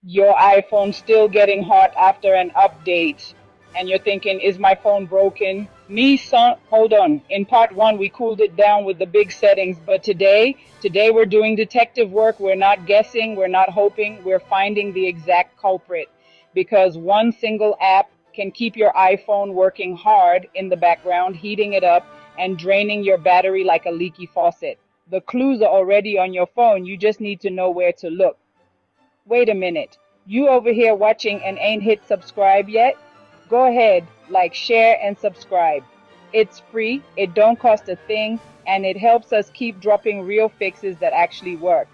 your iPhone still getting hot after an update, and you're thinking, is my phone broken? Me, son, hold on. In part one, we cooled it down with the big settings, but today we're doing detective work. We're not guessing, we're not hoping, we're finding the exact culprit. Because one single app can keep your iPhone working hard in the background, heating it up, and draining your battery like a leaky faucet. The clues are already on your phone, you just need to know where to look. Wait a minute. You over here watching and ain't hit subscribe yet? Go ahead, like, share, and subscribe. It's free, it don't cost a thing, and it helps us keep dropping real fixes that actually work.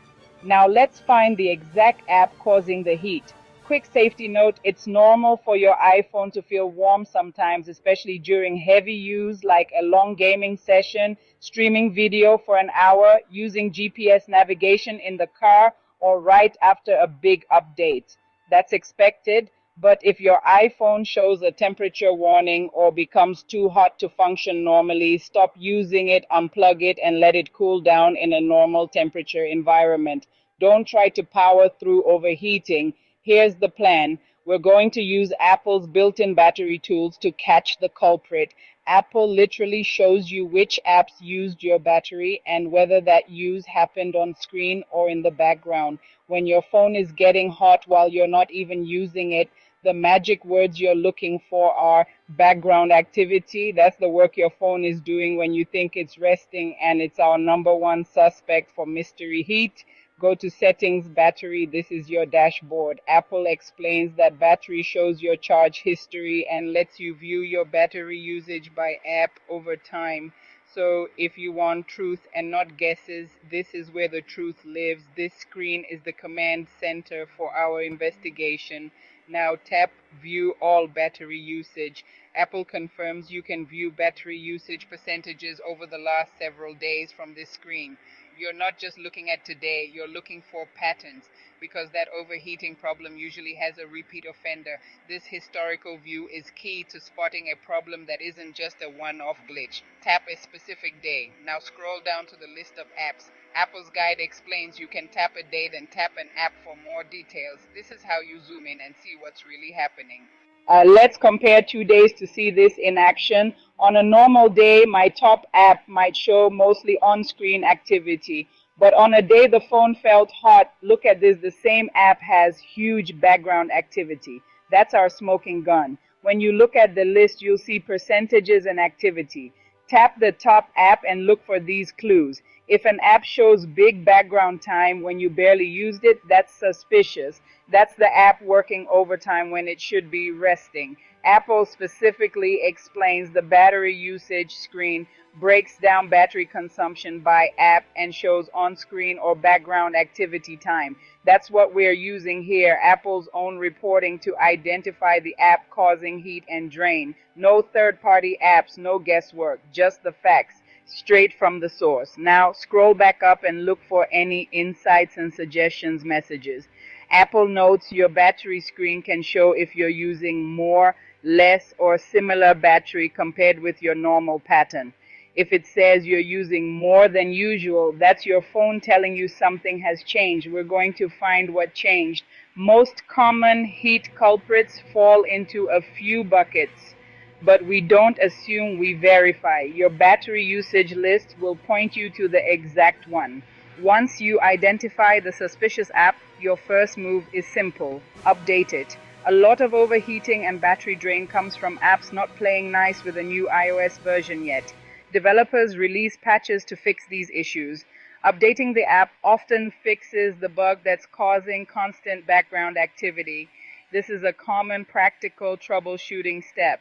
Now let's find the exact app causing the heat. Quick safety note, it's normal for your iPhone to feel warm sometimes, especially during heavy use like a long gaming session, streaming video for an hour, using GPS navigation in the car, or right after a big update. That's expected, but if your iPhone shows a temperature warning or becomes too hot to function normally, stop using it, unplug it, and let it cool down in a normal temperature environment. Don't try to power through overheating. Here's the plan. We're going to use Apple's built-in battery tools to catch the culprit. Apple literally shows you which apps used your battery and whether that use happened on screen or in the background. When your phone is getting hot while you're not even using it, the magic words you're looking for are background activity. That's the work your phone is doing when you think it's resting, and it's our number one suspect for mystery heat. Go to settings, battery. This is your dashboard. Apple explains that battery shows your charge history and lets you view your battery usage by app over time. So if you want truth and not guesses, this is where the truth lives. This screen is the command center for our investigation. Now tap view all battery usage. Apple confirms you can view battery usage percentages over the last several days from this screen. You're not just looking at today, you're looking for patterns, because that overheating problem usually has a repeat offender. This historical view is key to spotting a problem that isn't just a one-off glitch. Tap a specific day. Now scroll down to the list of apps. Apple's guide explains you can tap a day, then tap an app for more details. This is how you zoom in and see what's really happening. Let's compare 2 days to see this in action. On a normal day, my top app might show mostly on-screen activity. But on a day the phone felt hot, look at this, the same app has huge background activity. That's our smoking gun. When you look at the list, you'll see percentages and activity. Tap the top app and look for these clues. If an app shows big background time when you barely used it, that's suspicious. That's the app working overtime when it should be resting. Apple specifically explains the battery usage screen, breaks down battery consumption by app, and shows on-screen or background activity time. That's what we're using here, Apple's own reporting to identify the app causing heat and drain. No third-party apps, no guesswork, just the facts, straight from the source. Now scroll back up and look for any insights and suggestions messages. Apple notes your battery screen can show if you're using more, less, or similar battery compared with your normal pattern. If it says you're using more than usual, that's your phone telling you something has changed. We're going to find what changed. Most common heat culprits fall into a few buckets, but we don't assume, we verify. Your battery usage list will point you to the exact one. Once you identify the suspicious app, your first move is simple: update it. A lot of overheating and battery drain comes from apps not playing nice with a new iOS version yet. Developers release patches to fix these issues. Updating the app often fixes the bug that's causing constant background activity. This is a common practical troubleshooting step.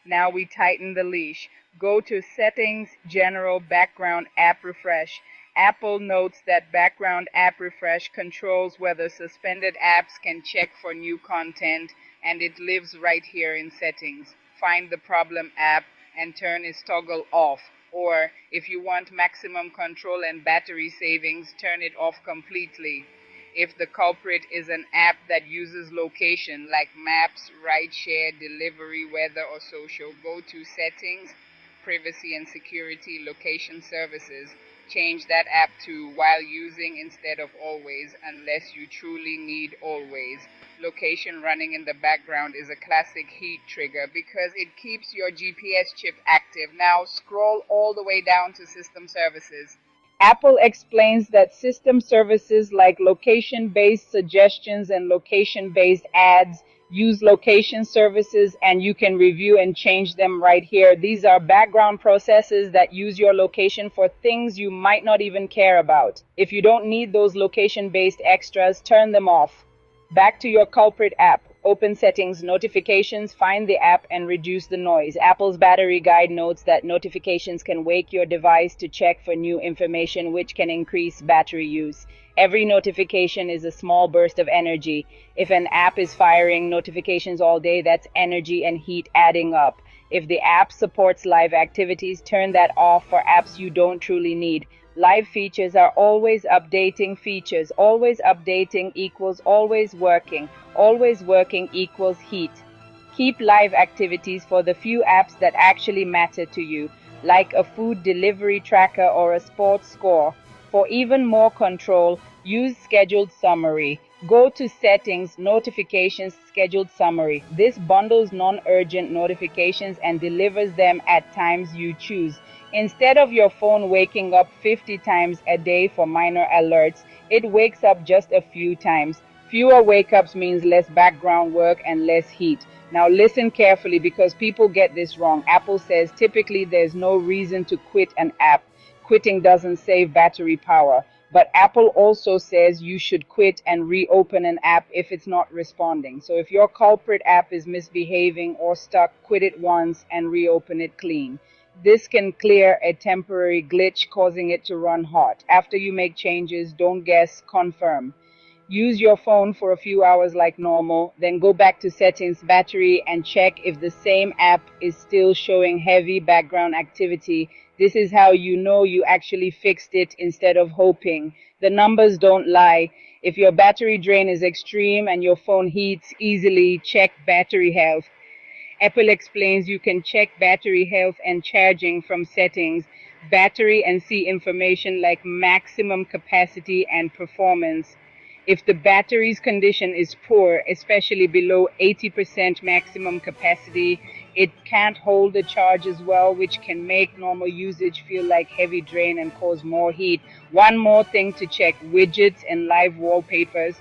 Now we tighten the leash. Go to Settings, General, Background App Refresh. Apple notes that background app refresh controls whether suspended apps can check for new content, and it lives right here in settings. Find the problem app and turn its toggle off. Or, if you want maximum control and battery savings, turn it off completely. If the culprit is an app that uses location like maps, rideshare, delivery, weather, or social, go to Settings, Privacy and Security, Location Services. Change that app to while using instead of always, unless you truly need always. location running in the background is a classic heat trigger because it keeps your GPS chip active. Now scroll all the way down to system services. Apple explains that system services like location-based suggestions and location-based ads use location services, and you can review and change them right here. These are background processes that use your location for things you might not even care about. If you don't need those location-based extras, turn them off. Back to your culprit app. Open settings, notifications, find the app and reduce the noise. Apple's battery guide notes that notifications can wake your device to check for new information, which can increase battery use. Every notification is a small burst of energy. If an app is firing notifications all day, that's energy and heat adding up. If the app supports live activities, turn that off for apps you don't truly need. Live features are always updating features. Always updating equals always working. Always working equals heat. Keep live activities for the few apps that actually matter to you, like a food delivery tracker or a sports score. For even more control, use scheduled summary. Go to settings, notifications, scheduled summary. This bundles non-urgent notifications and delivers them at times you choose. Instead of your phone waking up 50 times a day for minor alerts, it wakes up just a few times. Fewer wake-ups means less background work and less heat. Now listen carefully because people get this wrong. Apple says typically there's no reason to quit an app. Quitting doesn't save battery power. But Apple also says you should quit and reopen an app if it's not responding. So if your culprit app is misbehaving or stuck, quit it once and reopen it clean. This can clear a temporary glitch causing it to run hot. After you make changes, don't guess, confirm. Use your phone for a few hours like normal, then go back to settings, battery, and check if the same app is still showing heavy background activity. This is how you know you actually fixed it instead of hoping. The numbers don't lie. If your battery drain is extreme and your phone heats easily, check battery health. Apple explains you can check battery health and charging from settings, battery, and see information like maximum capacity and performance. If the battery's condition is poor, especially below 80% maximum capacity, it can't hold the charge as well, which can make normal usage feel like heavy drain and cause more heat. One more thing to check, widgets and live wallpapers.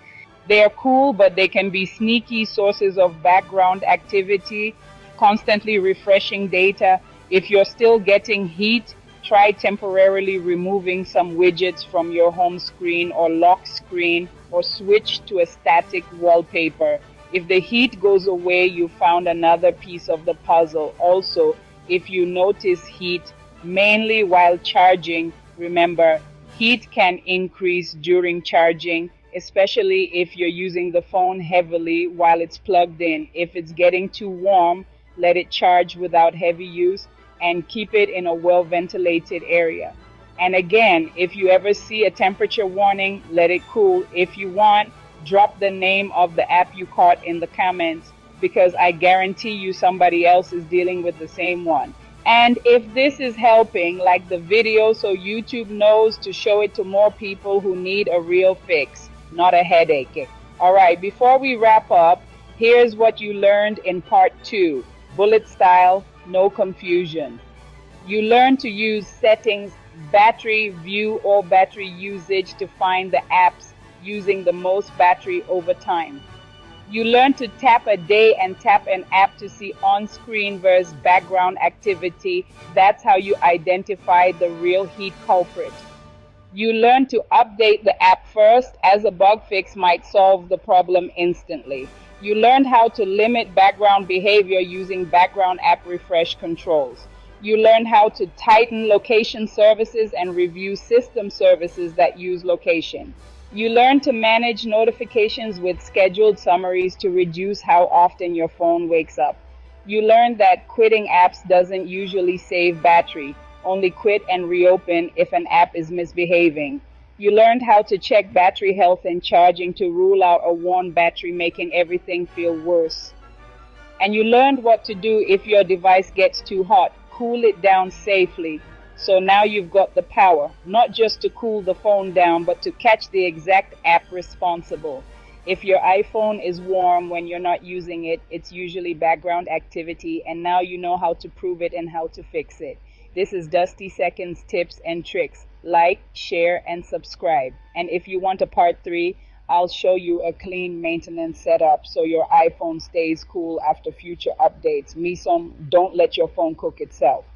They are cool, but they can be sneaky sources of background activity, constantly refreshing data. If you're still getting heat, try temporarily removing some widgets from your home screen or lock screen, or switch to a static wallpaper. If the heat goes away, you found another piece of the puzzle. Also, if you notice heat, mainly while charging, remember, heat can increase during charging, especially if you're using the phone heavily while it's plugged in. If it's getting too warm, let it charge without heavy use and keep it in a well-ventilated area. And again, if you ever see a temperature warning, let it cool. If you want, drop the name of the app you caught in the comments, because I guarantee you somebody else is dealing with the same one. And if this is helping, like the video so YouTube knows to show it to more people who need a real fix, not a headache. All right, before we wrap up, here's what you learned in part 2, bullet style, no confusion. You learned to use settings, battery, view all battery usage to find the apps using the most battery over time. You learn to tap a day and tap an app to see on-screen versus background activity. That's how you identify the real heat culprit. You learn to update the app first, as a bug fix might solve the problem instantly. You learned how to limit background behavior using background app refresh controls. You learned how to tighten location services and review system services that use location. You learn to manage notifications with scheduled summaries to reduce how often your phone wakes up. You learned that quitting apps doesn't usually save battery, only quit and reopen if an app is misbehaving. You learned how to check battery health and charging to rule out a worn battery making everything feel worse. And you learned what to do if your device gets too hot. Cool it down safely. So now you've got the power, not just to cool the phone down, but to catch the exact app responsible. If your iPhone is warm when you're not using it, it's usually background activity, and now you know how to prove it and how to fix it. This is Dusty Seconds Tips and Tricks. Like, share, and subscribe. And if you want a part 3, I'll show you a clean maintenance setup so your iPhone stays cool after future updates. Don't let your phone cook itself.